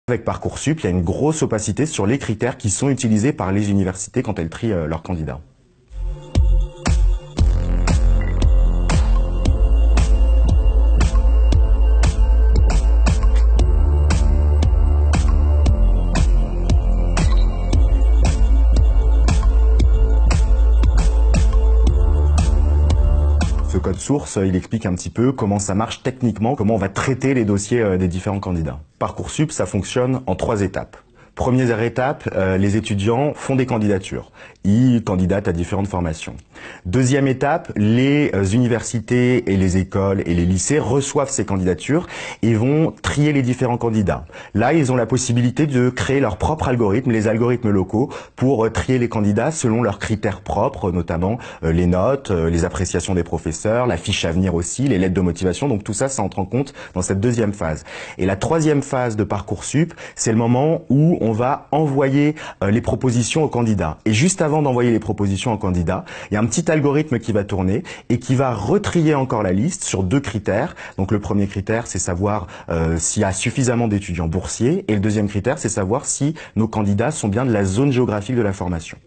Avec Parcoursup, il y a une grosse opacité sur les critères qui sont utilisés par les universités quand elles trient leurs candidats. Ce code source, il explique un petit peu comment ça marche techniquement, comment on va traiter les dossiers des différents candidats. Parcoursup, ça fonctionne en 3 étapes. Première étape, les étudiants font des candidatures. Ils candidatent à différentes formations. Deuxième étape, les universités et les écoles et les lycées reçoivent ces candidatures et vont trier les différents candidats. Là, ils ont la possibilité de créer leur propre algorithme, les algorithmes locaux, pour trier les candidats selon leurs critères propres, notamment les notes, les appréciations des professeurs, la fiche à venir aussi, les lettres de motivation. Donc tout ça, ça entre en compte dans cette deuxième phase. Et la troisième phase de Parcoursup, c'est le moment où on va envoyer les propositions aux candidats. Et juste avant d'envoyer les propositions aux candidats, il y a un petit algorithme qui va tourner et qui va retrier encore la liste sur 2 critères. Donc le premier critère, c'est savoir s'il y a suffisamment d'étudiants boursiers. Et le deuxième critère, c'est savoir si nos candidats sont bien de la zone géographique de la formation.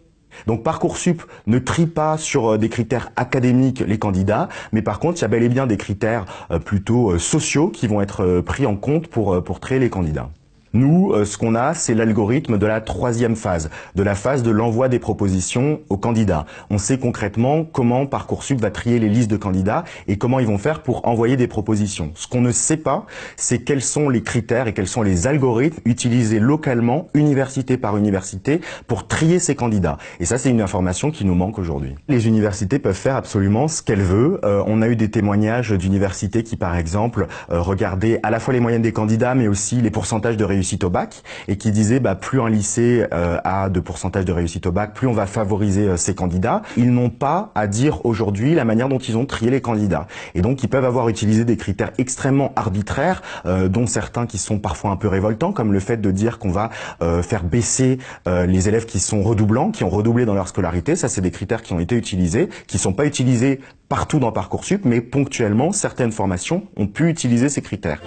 Donc Parcoursup ne trie pas sur des critères académiques les candidats, mais par contre, il y a bel et bien des critères plutôt sociaux qui vont être pris en compte pour trier les candidats. Nous, ce qu'on a, c'est l'algorithme de la troisième phase, de la phase de l'envoi des propositions aux candidats. On sait concrètement comment Parcoursup va trier les listes de candidats et comment ils vont faire pour envoyer des propositions. Ce qu'on ne sait pas, c'est quels sont les critères et quels sont les algorithmes utilisés localement, université par université, pour trier ces candidats. Et ça, c'est une information qui nous manque aujourd'hui. Les universités peuvent faire absolument ce qu'elles veulent. On a eu des témoignages d'universités qui, par exemple, regardaient à la fois les moyennes des candidats, mais aussi les pourcentages de réussite au bac, et qui disait plus un lycée a de pourcentage de réussite au bac, plus on va favoriser ses candidats. Ils n'ont pas à dire aujourd'hui la manière dont ils ont trié les candidats. Et donc ils peuvent avoir utilisé des critères extrêmement arbitraires, dont certains qui sont parfois un peu révoltants, comme le fait de dire qu'on va faire baisser les élèves qui sont redoublants, qui ont redoublé dans leur scolarité. Ça, c'est des critères qui ont été utilisés, qui sont pas utilisés partout dans Parcoursup, mais ponctuellement, certaines formations ont pu utiliser ces critères.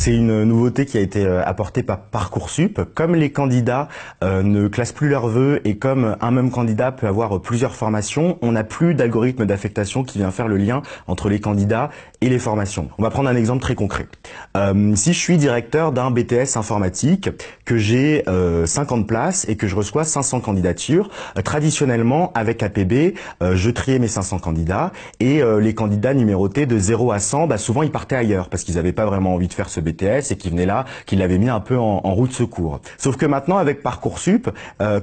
C'est une nouveauté qui a été apportée par Parcoursup. Comme les candidats ne classent plus leurs vœux et comme un même candidat peut avoir plusieurs formations, on n'a plus d'algorithme d'affectation qui vient faire le lien entre les candidats et les formations. On va prendre un exemple très concret. Si je suis directeur d'un BTS informatique, que j'ai 50 places et que je reçois 500 candidatures, traditionnellement avec APB, je triais mes 500 candidats et les candidats numérotés de 0 à 100, souvent ils partaient ailleurs parce qu'ils n'avaient pas vraiment envie de faire ce BTS et qui venaient là, qui l'avaient mis un peu en roue de secours. Sauf que maintenant avec Parcoursup,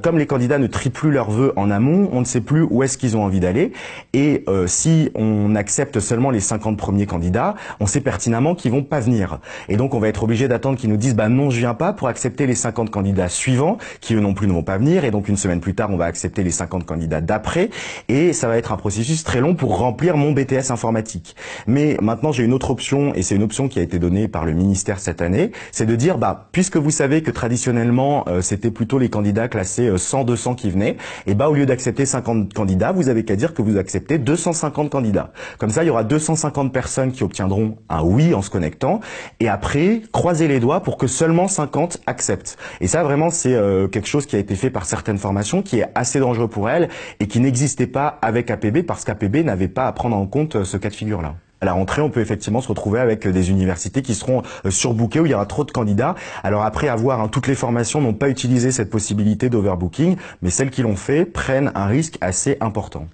comme les candidats ne trient plus leurs vœux en amont, on ne sait plus où est-ce qu'ils ont envie d'aller et si on accepte seulement les 50 premiers candidats, on sait pertinemment qu'ils vont pas venir. Et donc on va être obligé d'attendre qu'ils nous disent non je viens pas pour accepter les 50 candidats suivants qui eux non plus ne vont pas venir et donc une semaine plus tard on va accepter les 50 candidats d'après et ça va être un processus très long pour remplir mon BTS informatique. Mais maintenant j'ai une autre option et c'est une option qui a été donnée par le ministère cette année, c'est de dire puisque vous savez que traditionnellement c'était plutôt les candidats classés 100-200 qui venaient, et au lieu d'accepter 50 candidats, vous avez qu'à dire que vous acceptez 250 candidats. Comme ça, il y aura 250 personnes qui obtiendront un oui en se connectant et après, croisez les doigts pour que seulement 50 acceptent. Et ça vraiment c'est quelque chose qui a été fait par certaines formations qui est assez dangereux pour elles et qui n'existait pas avec APB parce qu'APB n'avait pas à prendre en compte ce cas de figure-là. À la rentrée, on peut effectivement se retrouver avec des universités qui seront surbookées où il y aura trop de candidats. Alors après avoir, toutes les formations n'ont pas utilisé cette possibilité d'overbooking, mais celles qui l'ont fait prennent un risque assez important.